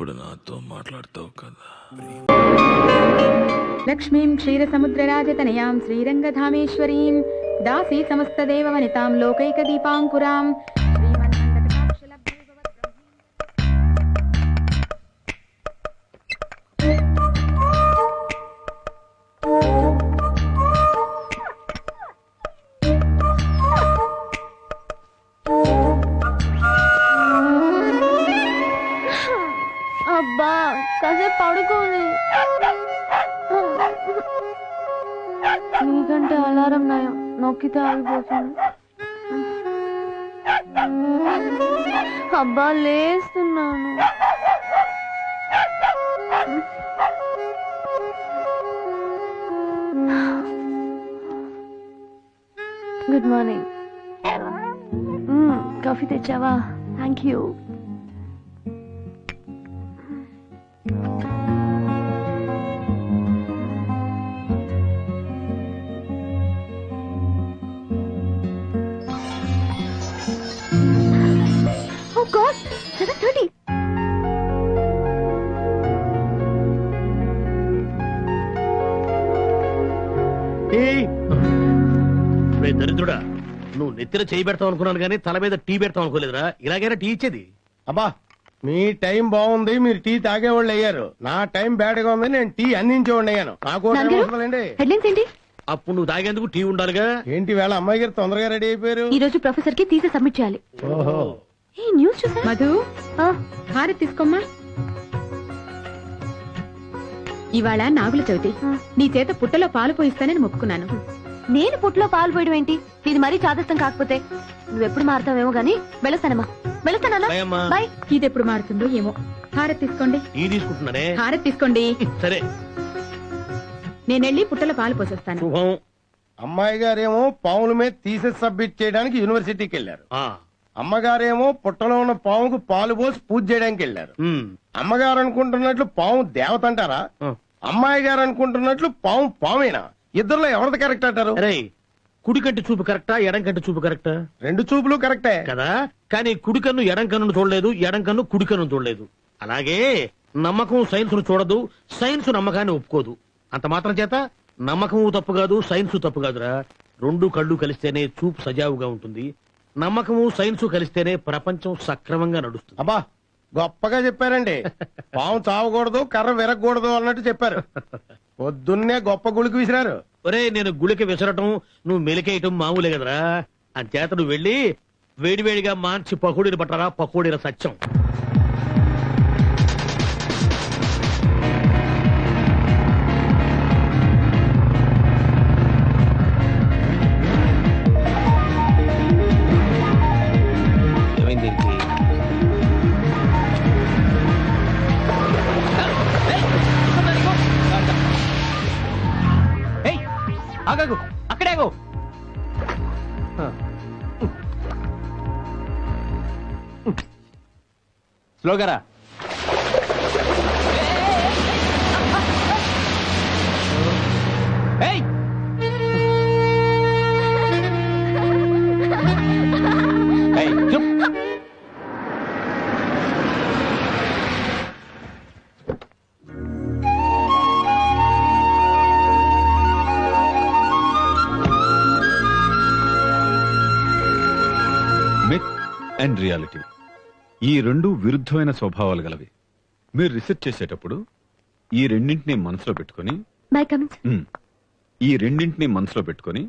ఇప్పుడు నాతో మాట్లాడతావు కదా. లక్ష్మీం క్షీరసముద్రరాజతనయాం శ్రీరంగధామేశ్వరీం దాసీ సమస్తదేవవనితాం లోకైకదీపాంకురాం అబ్బా కాసేపు పడుకోని నీకంటే అలారం నయం నొక్కితే ఆగిపోతుంది. అబ్బా లేస్తున్నాను. Good morning. కాఫీ తెచ్చావా? Thank you. Oh God, 7:30. దరిద్రుడా, నువ్వు నెత్తిన చేయి పెడతావు అనుకున్నాను కానీ తల మీద టీ పెడతావు అనుకోలేదురా. ఇలాగైనా టీ ఇచ్చేది. అబ్బా మీ టైం బాగుంది, మీరు టీ తాగేవాళ్ళు అయ్యారు. నా టైం బ్యాడ్ గా ఉంది, నేను టీ అందించేవాళ్ళు అయ్యాను. నాకు హెడ్లైన్స్ ఏంటి? అప్పుడు నువ్వు తాగేందుకు టీ ఉండాలిగా. ఏంటి వేళ అమ్మాయి గారు తొందరగా రెడీ అయిపోయారు? ఈ రోజు ప్రొఫెసర్ కి థీసిస్ సబ్మిట్ చేయాలి. ఓహో, ఈ న్యూస్ చూసా? మధు హారతి తీసుకోమ్మా. ఇవాళ నాగుల చవితి, నీ చేత పుట్టలో పాలు పోయిస్తానని మొక్కుకున్నాను. నేను పుట్లో పాలు పోయడం ఏంటి? ఇది మరీ చాదస్తం కాకపోతే. నువ్వెప్పుడు మారుతావేమో గానీ వెళ్ళొస్తానమ్మా. వెళ్ళొస్తానమ్మా. బాయ్. ఇది ఎప్పుడు మారుతుందో ఏమో. హారతి తీసుకోండి. టీ తీసుకుంటున్నానే. హారతి తీసుకోండి. సరే, నేనెళ్ళి పుట్టలో పాలు పోసొస్తాను. శుభం. అమ్మాయి గారేమో పాముల మీద థీసిస్ సబ్మిట్ చేయడానికి యూనివర్సిటీకి వెళ్ళారు. ఆ, అమ్మగారేమో పుట్టలో ఉన్న పాముకు పాలు పోసి పూజ చేయడానికి వెళ్ళారు. అమ్మగారు అనుకుంటున్నట్లు పాము దేవత అంటారా? అమ్మాయి గారు అనుకుంటున్నట్లు పాము పామేనా? ఇద్దరులో ఎవరిది కరెక్ట్ అంటారు? అరే, కుడి కంటి చూపు కరెక్టా, ఎడం కంటి చూపు కరెక్టా? రెండు చూపులు కరెక్టే కదా. కానీ కుడి కన్ను ఎడం కన్ను చూడలేదు, ఎడం కన్ను కుడి కన్ను చూడలేదు. అలాగే నమ్మకం సైన్స్ ను చూడదు, సైన్స్ నమ్మకాన్ని ఒప్పుకోదు. అంత మాత్రం చేత నమ్మకము తప్పు కాదు, సైన్స్ తప్పు కాదురా. రెండు కళ్ళు కలిస్తేనే చూపు సజావుగా ఉంటుంది. నమ్మకము సైన్స్ కలిస్తేనే ప్రపంచం సక్రమంగా నడుస్తుంది. అబ్బా గొప్పగా చెప్పారండి. పాము చావకూడదు, కర్ర విరగకూడదు అన్నట్టు చెప్పారు. పొద్దున్నే గొప్ప గుళికి విసిరారు. ఒరే, నేను గుళికి విసరటం, నువ్వు మెలికేయటం మామూలే కదరా. అంచేత నువ్వు వెళ్ళి వేడివేడిగా మార్చి పకోడీలు పట్టరా. పకోడీల సత్యం. ఆగకు, అక్కడే ఆగు. స్లోగా. మిత్ అండ్ రియాలిటీ, ఈ రెండు విరుద్ధమైన స్వభావాలు గలవి. మీరు రీసెర్చ్ చేసేటప్పుడు ఈ రెండింటినీ మనసులో పెట్టుకొని ఈ రెండింటినీ మనసులో పెట్టుకొని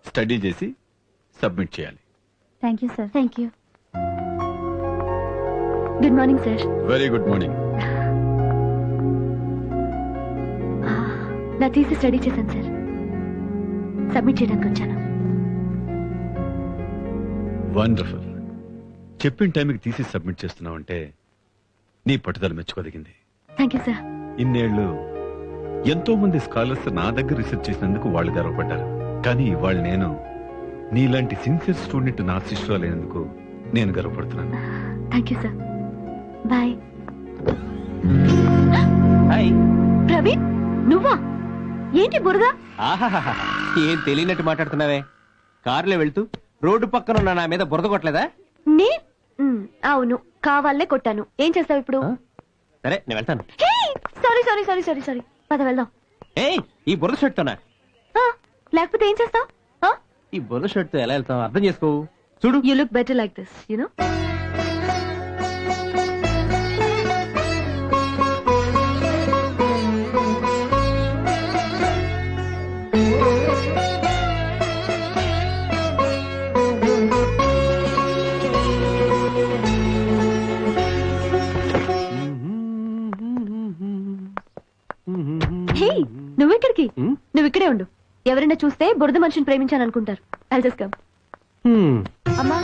స్టడీ చేసి సబ్మిట్ చేయాలి. Thank you sir. Thank you. Good morning sir. Very good morning. నా థీసిస్ స్టడీ చేశాను సార్. సబ్మిట్ చేయడానికి వచ్చాను. వండర్ఫుల్. చెప్పిన టైంకి తీసి సబ్మిట్ చేస్తున్నావంటే నీ పట్టుదల మెచ్చుకోదగింది. Thank you sir. ఇన్నేళ్లు ఎంతో మంది స్కాలర్స్ నా దగ్గర రీసెర్చ్ చేసినందుకు వాళ్ళు గర్వపడ్డారు. కానీ ఇవాళ నేను నీలాంటి సిన్సియర్ స్టూడెంట్ నా శిష్యురాలైనందుకు నేను గర్వపడుతున్నాను. Thank you sir. Bye. Hi Praveen, నువ్వా? ఏంటి బురద? ఆహాహా, ఏం తెలియనట్టు మాట్లాడుతున్నావే. కారులో వెళ్తూ రోడ్డు పక్కన ఉన్న నా మీద బురద కొట్టలేదా? అవును, కావాలనే కొట్టాను. ఏం చేస్తావు ఇప్పుడు? సరే నేను వెళ్తాను. Sorry sorry sorry sorry sorry పద వెళ్దాం. ఏయ్, ఈ బుర్ర షర్ట్ తోనా? ఆ, లేకపోతే ఏం చేస్తావు? ఈ బుర్ర షర్ట్ తో ఎలా వెళ్తావు అర్థం చేసుకో. చూడు, you look better like this you know. Hey, నువ్వెక్కడికి? నువ్వు ఇక్కడే ఉండు. ఎవరైనా చూస్తే బురద మనిషిని ప్రేమించాను అనుకుంటారు. I'll just come. అమ్మా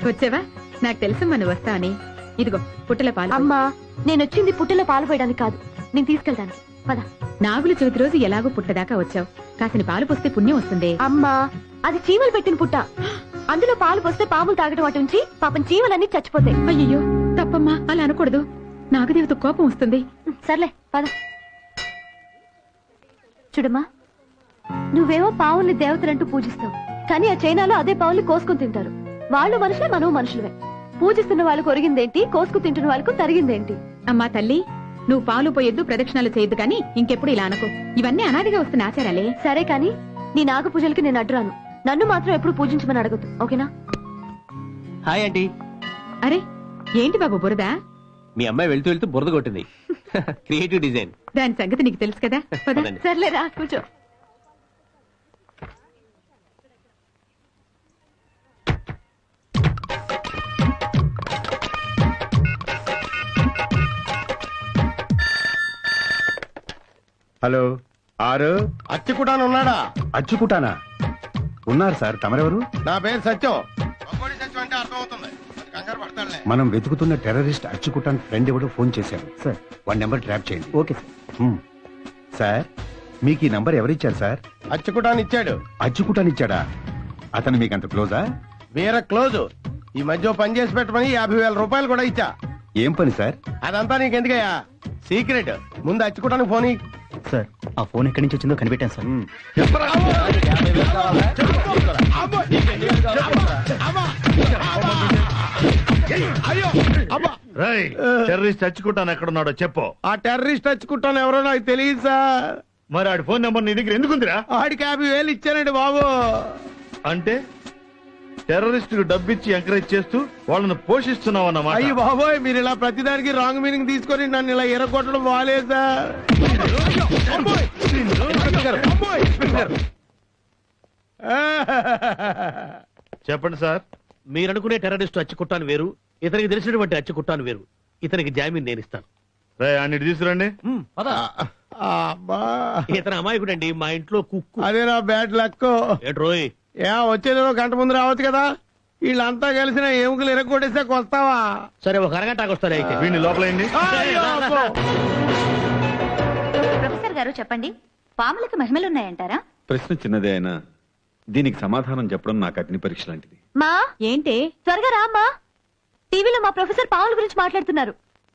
వచ్చావా? నాకు తెలుసమ్మా నువ్వు వస్తా అని. ఇదిగో పుట్టల పాలు. అమ్మా, నేను వచ్చింది పుట్టలో పాలు పోయడానికి కాదు, నేను తీసుకెళ్ళడానికి. పద. నాగుల చవితి రోజు ఎలాగో పుట్టదాకా వచ్చావు, కాసిని పాలు పోస్తే పుణ్యం వస్తుంది. అమ్మా, అది చీమలు పెట్టిన పుట్ట. అందులో పాలు పోస్తే పాములు తాగడం అటు ఉంచి పాపం చీమలన్నీ చచ్చిపోతాయి. అయ్యో తప్పమ్మా, అలా అనకూడదు. నాగదేవత కోపం వస్తుంది. సర్లే పద. చూడమ్మా, నువ్వేమో పావుల్ని దేవతలంటూ పూజిస్తావు, కానీ ఆ చైనాలో అదే పావుల్ని కోసుకుని తింటారు. వాళ్ళు మనుషులే, మనం మనుషులమే. పూజిస్తున్న వాళ్ళకు ఒరిగిందేంటి, కోసుకు తింటున్న వాళ్ళకు తరిగిందేంటి? అమ్మా తల్లి, నువ్వు పాలు పోయొద్దు, ప్రదక్షిణాలు చేయొద్దు, కానీ ఇంకెప్పుడు ఇలా అనుకో. ఇవన్నీ అనాదిగా వస్తున్న ఆచారాలే. సరే కానీ నీ నాగ పూజలకి నేను అడ్డురాను. నన్ను మాత్రం ఎప్పుడు పూజించమని అడగద్దు, ఓకేనా? Hi aunty. అరే ఏంటి బాబు బురద? మీ అమ్మాయి వెళ్తూ వెళ్తూ బురద కొట్టింది. Creative design. దాని సంగతి నీకు తెలుసు కదా. పద. పదండి. సర్లేరా, కూర్చో. హలో, ఆరు అచ్చుకుటాను ఉన్నాడా? అచ్చుకుటానా? ఉన్నారు సార్. తమరెవరు? నా పేరు సత్యం. సత్యం అంటే అర్థమవుతుంది, కంగారు పడతాడులే. మనం వెతుకుతున్న టెర్రరిస్ట్ అచ్చుకుటాన్ ఫ్రెండ్ ఎవడో ఫోన్ చేశారు సార్. వాడి నెంబర్ ట్రాప్ చేయండి. Okay sir. సార్, మీకు ఈ నంబర్ ఎవరిచ్చారు సార్? అచ్చుకుటాను ఇచ్చాడు. అచ్చుకుటాన్ ఇచ్చాడా? అతను మీకు అంత క్లోజా? వేరే క్లోజ్. ఈ మధ్య ఓ పని చేసి పెట్టమని 50,000 రూపాయలు కూడా ఇచ్చా. ఏం పని సార్? అదంతా నీకెందుకయ్యా, సీక్రెట్. ముందు అచ్చుకోవడానికి ఫోన్ ఇయ్యి. సార్, ఆ ఫోన్ ఎక్కడి నుంచి వచ్చిందో కనిపెట్టాను సార్. టెర్రరిస్ట్ చచ్చుకుంటాను ఎక్కడున్నాడో చెప్పు. ఆ టెర్రరిస్ట్ అచ్చుకుంటాను ఎవరో నాకు తెలియదు సార్. మరి ఆడి ఫోన్ నెంబర్ నీ దగ్గర ఎందుకుందిరా? ఆడికి 50,000 ఇచ్చానండి బాబు. అంటే టెర్రరిస్ట్ కు డబ్బిచ్చి ఎంకరేజ్ చేస్తూ వాళ్ళని పోషిస్తున్నావు అన్నమాట. అయ్యి బాబోయ్, మీరు ఇలా ప్రతిదానికి రాంగ్ మీనింగ్ తీసుకొని నన్ను ఇలా ఎరగొట్టడం బాగాలేదు సార్. చెప్పండి సార్. మీరు అనుకునే టెర్రరిస్ట్ అచ్చుకుట్టాను వేరు, ఇతనికి తెలిసినటువంటి అచ్చుకుట్టాను వేరు. ఇతనికి జామీన్ నేను ఇస్తాను. అన్నిటి తీసుకురండి. అబ్బా, ఇతను అమాయకుడండి, మా ఇంట్లో కుక్కు. అదే నా బ్యాడ్ లక్. ఏట్రోయ్, వచ్చేదేమో గంట ముందు రావచ్చు కదా. వీళ్ళంతా కలిసిన ఎముకలు ఎరగొట్టేస్తే వస్తావా? సరే ఒక అరగంటకు వస్తారు అయితే. వీడిని లోపలైంది. ప్రొఫెసర్ గారు చెప్పండి, పాములకు మహిమలున్నాయంటారా? ప్రశ్న చిన్నదే అయినా దీనికి సమాధానం చెప్పడం నాకు అగ్ని పరీక్ష లాంటిది. మా ఏంటి? త్వరగా రామ్మా. టీవీలో మా ప్రొఫెసర్ పాముల గురించి మాట్లాడుతున్నారు.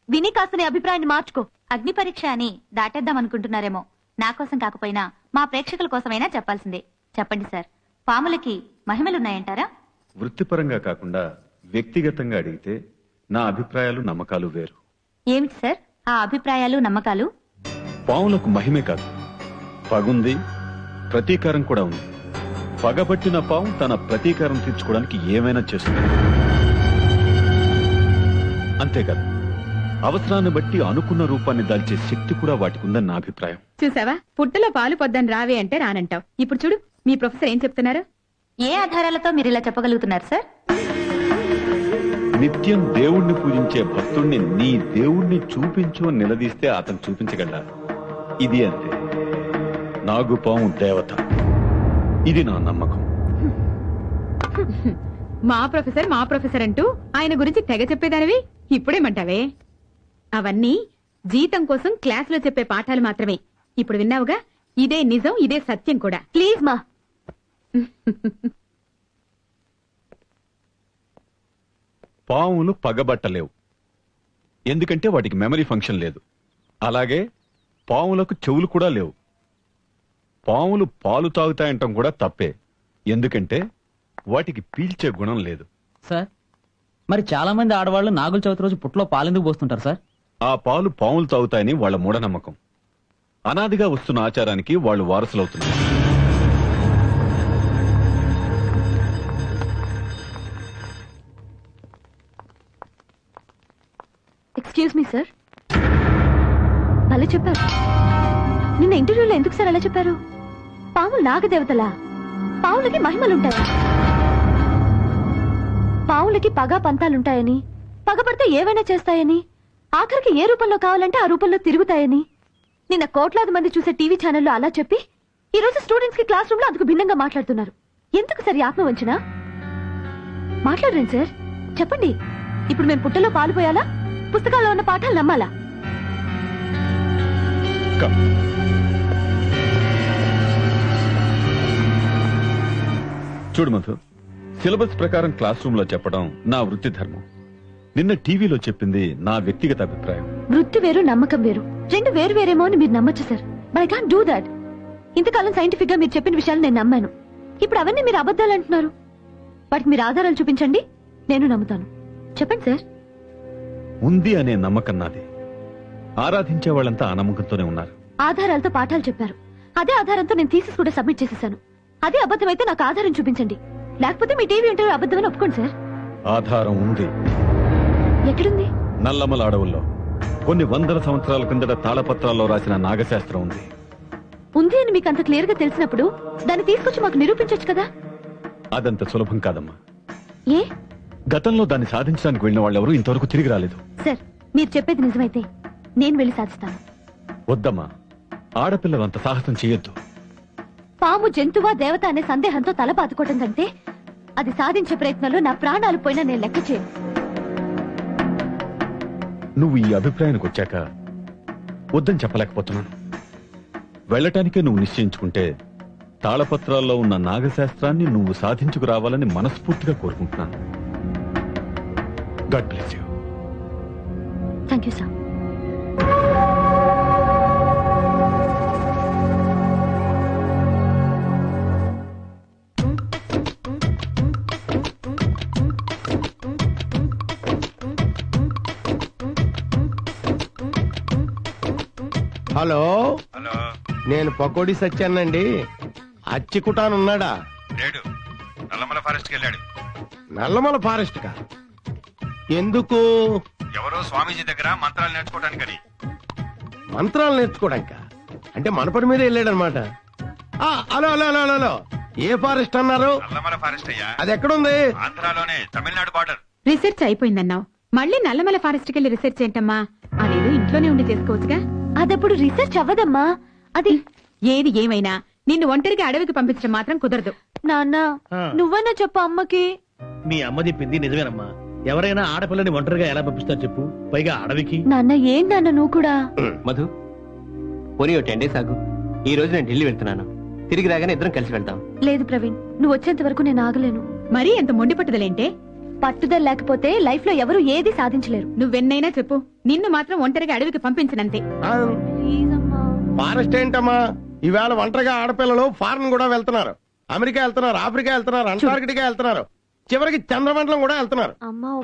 విని కాస్త నీ అభిప్రాయాన్ని మార్చుకో. అగ్ని పరీక్ష అని దాటేద్దాం అనుకుంటున్నారేమో. నా కోసం కాకపోయినా మా ప్రేక్షకుల కోసమైనా చెప్పాల్సిందే. చెప్పండి సార్, పాములకి మహిమలున్నాయంటారా? వృత్తిపరంగా కాకుండా వ్యక్తిగతంగా అడిగితే నా అభిప్రాయాలు నమ్మకాలు వేరు. ఏమిటి సార్ ఆ అభిప్రాయాలు నమ్మకాలు? పాములకు మహిమే కాదు, పగుంది, ప్రతీకారం కూడా ఉంది. పగబట్టిన పాము తన ప్రతీకారం తీర్చుకోవడానికి ఏమైనా చేస్తుంది. అంతేకాదు, అవసరాన్ని బట్టి అనుకున్న రూపాన్ని దాల్చే శక్తి కూడా వాటికి ఉందని నా అభిప్రాయం. చూసావా, పుట్టలో పాలు పొద్దని రావే అంటే రానంటావు. ఇప్పుడు చూడు మీ ప్రొఫెసర్ ఏం చెప్తున్నారు. ఏ ఆధారాలతో మీరు ఇలా చెప్పగలుగుతున్నారు సార్? నిత్యం దేవుణ్ణి పూజించే భక్తుణ్ణి నీ దేవుణ్ణి చూపించు అని నిలదీస్తే అతను చూపించగలడా? ఇది అంతే. నాగుపాము దేవత, ఇది నా నమ్మకం. మా ప్రొఫెసర్ అంటూ ఆయన గురించి తెగ చెప్పేదానివి ఇప్పుడేమంటావే? అవన్నీ జీతం కోసం క్లాసులో చెప్పే పాఠాలు మాత్రమే. ఇప్పుడు విన్నావుగా, ఇదే నిజం, ఇదే సత్యం కూడా. ప్లీజ్ మా. పాములు పగబట్టలేవు, ఎందుకంటే వాటికి మెమరీ ఫంక్షన్ లేదు. అలాగే పాములకు చెవులు కూడా లేవు. పాములు పాలు తాగుతాయంటాం కూడా తప్పే, ఎందుకంటే వాటికి పీల్చే గుణం లేదు. సార్, మరి చాలా మంది ఆడవాళ్ళు నాగుల చవితి రోజు పుట్టలో పాలెందుకు పోస్తుంటారు సార్? ఆ పాలు పాములు తాగుతాయని వాళ్ళ మూఢనమ్మకం. అనాదిగా వస్తున్న ఆచారానికి వాళ్ళు వారసులవుతున్నారు. Excuse me sir. భలే చెప్పారు. నిన్న ఇంటర్వ్యూలో ఎందుకు సార్ అలా చెప్పారు? పాములు నాగదేవతలా? పావులకి మహిమలుంటాయా? పావులకి పగ పంతాలుంటాయని, పగపడితే ఏవైనా చేస్తాయని, ఆఖరికి ఏ రూపంలో కావాలంటే ఆ రూపంలో తిరుగుతాయని నిన్న కోట్లాది మంది చూసే టీవీ ఛానల్లో అలా చెప్పి ఈ రోజు స్టూడెంట్స్ కి క్లాస్ రూమ్ లో అందుకు భిన్నంగా మాట్లాడుతున్నారు. ఎందుకు సార్ ఈ ఆత్మవంచన? మాట్లాడరండి సార్, చెప్పండి. ఇప్పుడు మేము పుట్టలో పాలు పోయాలా, పుస్తకాల్లో ఉన్న పాఠాలు నమ్మాలా? చూడు మధు, సిలబస్ ప్రకారం క్లాస్ రూమ్ లో చెప్పడం నా వృత్తి ధర్మం. నిన్న టీవీలో చెప్పింది నా వ్యక్తిగత అభిప్రాయం. వృత్తి వేరు, నమ్మకం వేరు, రెండు వేరు వేరేమో అని మీరు నమ్మచ్చు sir. But I can't do that. ఇంతకాలం సైంటిఫిక్ గా మీరు చెప్పిన విషయాలు నేను నమ్మాను. ఇప్పుడు అవన్నీ మీరు అబద్ధాలు అంటున్నారు. వాటికి మీరు ఆధారాలు చూపించండి, నేను నమ్ముతాను. చెప్పండి సార్. ఉంది అనే నమ్మకం నాది. ఆరాధించే వాళ్ళంతా ఆ నమ్మకంతోనే ఉన్నారు. ఆధారాలతో పాఠాలు చెప్పారు. అదే ఆధారంతో నేను థీసిస్ కూడా సబ్మిట్ చేసేసాను. అదే అబద్ధమైతే నాకు ఆధారం చూపించండి, లేకపోతే మీ టీవీ ఇంటర్వ్యూ అబద్ధమని ఒప్పుకోండి సార్. ఆధారం ఉంది. ఎక్కడుంది? నల్లమల అడవుల్లో కొన్ని వందల సంవత్సరాల కిందట తాళపత్రాల్లో రాసిన నాగశాస్త్రం ఉంది. ఉంది అని మీకు అంత క్లియర్ గా తెలిసినప్పుడు దాన్ని తీసుకొచ్చి మాకు నిరూపించొచ్చు కదా. అదంత సులభం కాదమ్మా. ఏ? గతంలో దాన్ని సాధించడానికి వెళ్ళిన వాళ్ళెవరూ ఇంతవరకు తిరిగి రాలేదు. సార్, మీరు చెప్పేది నిజమైతే నేను వెళ్ళి సాధిస్తాను. వద్దమ్మా, ఆడపిల్లలు అంత సాహసం చేయొద్దు. పాము జంతువా దేవత అనే సందేహంతో తల బాదుకోవటం కంటే అది సాధించే ప్రయత్నంలో నా ప్రాణాలు పోయినా నేను లెక్క చేయను. నువ్వు ఈ అభిప్రాయానికి వచ్చాక వద్దని చెప్పలేకపోతున్నాను. వెళ్ళటానికే నువ్వు నిశ్చయించుకుంటే తాళపత్రాల్లో ఉన్న నాగశాస్త్రాన్ని నువ్వు సాధించుకురావాలని మనస్ఫూర్తిగా కోరుకుంటున్నాను. God bless you. Thank you sir. Hello, నేను పకోడీ సత్యానండి. అచ్చికుటాన్ ఉన్నాడా? లేడు, నల్లమల ఫారెస్ట్ కి వెళ్ళాడు. నల్లమల ఫారెస్ట్ కా? ఎందుకు? ఎవరో స్వామీజీ దగ్గర మంత్రాలు నేర్చుకోవడానికని. మంత్రాలు నేర్చుకోవడానిక? అంటే మన పని మీద వెళ్ళాడనమాట. హలో హలో హలో హలో, ఏ ఫారెస్ట్ అన్నారు? నల్లమల ఫారెస్ట్ అయ్యా. అది ఎక్కడుంది? ఆంధ్రాలోనే, తమిళనాడు బార్డర్. రిసెర్చ్ అయిపోయిందన్నావు, మళ్ళీ నల్లమల ఫారెస్ట్కి వెళ్ళి రిసెర్చ్ ఏంటమ్మా? అదేదో ఇంట్లోనే ఉండి చేసుకోవచ్చుగా. అదప్పుడు రీసెర్చ్ అవ్వదమ్మా. అది ఏది ఏమైనా నిన్ను ఒంటరిగా అడవికి పంపించడం మాత్రం కుదరదు. నాన్న, నువ్వన్నా చెప్పు అమ్మకి. మీ అమ్మ చెప్పింది నిజమేనమ్మా. ఎవరైనా ఆడపిల్లని ఒంటరిగా ఎలా పంపిస్తారు చెప్పు, పైగా అడవికి. నాన్న, ఏం నాన్న నువ్వు కూడా? మధు, పోనీ 10 days ఆగు. ఈ రోజు నేను ఢిల్లీ వెళ్తున్నాను. తిరిగి రాగానే ఇద్దరం కలిసి వెళ్తాం. లేదు ప్రవీణ్, నువ్వు వచ్చేంత వరకు నేను ఆగలేను. మరీ ఎంత మొండి పట్టుదలేంటే? పట్టుదల లేకపోతే లైఫ్ లో ఎవరు ఏది సాధించలేరు. నువ్వెన్నైనా చెప్పు, నిన్ను మాత్రం ఒంటరిగా అడవికి పంపించనంతే. ఫారెస్ట్ ఏంటమ్మా, ఈవేళ ఒంటరిగా ఆడపిల్లలు ఫారెన్ కూడా వెళ్తున్నారు. అమెరికా వెళ్తున్నారు, ఆఫ్రికా వెళ్తున్నారు, అంటార్కిటికా వెళ్తున్నారు, చివరికి చంద్రమండలం కూడా వెళ్తున్నారు.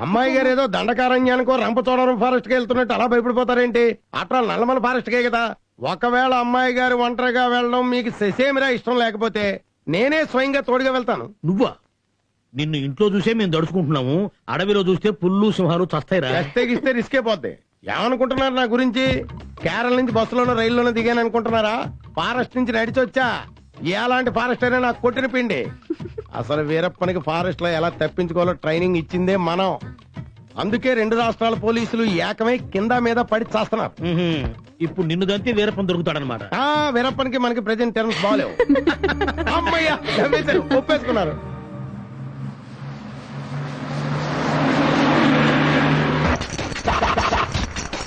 అమ్మాయి గారు ఏదో దండకారణ్యానికో రంపచోడవరం ఫారెస్ట్ కి వెళ్తున్నట్టు అలా భయపడిపోతారేంటి? ఆఫ్టర్ ఆల్ నల్లమల ఫారెస్ట్ కే కదా. ఒకవేళ అమ్మాయి గారు ఒంటరిగా వెళ్ళడం మీకు ససేమిరా ఇష్టం లేకపోతే నేనే స్వయంగా తోడుగా వెళ్తాను. నువ్వా? నిన్ను ఇంట్లో చూసే మేము దడుచుకుంటున్నాము, అడవిలో చూస్తే పుల్లు సింహాలు చస్తాయిరా. తెగిస్తే రిస్కే పోద్ది. ఏమనుకుంటున్నారు నా గురించి? కేరళ నుంచి బస్సులోనో రైల్లోనో దిగాను అనుకుంటున్నారా? ఫారెస్ట్ నుంచి నడిచొచ్చా. ఎలాంటి ఫారెస్ట్ అయినా నాకు కొట్టిన పిండి. అసలు వీరప్పనికి ఫారెస్ట్ లో ఎలా తప్పించుకోవాలో ట్రైనింగ్ ఇచ్చిందే మనం. అందుకే 2 రాష్ట్రాల పోలీసులు ఏకమై కింద మీద పడి చేస్తున్నారు. ఇప్పుడు నిన్ను దంతే వీరప్పని దొరుకుతాడనమాట. వీరప్పనికి మనకి ప్రెజెంట్ టర్మ్స్ బాగాలేవు. అమ్మయ్య, ఒప్పేసుకున్నారు.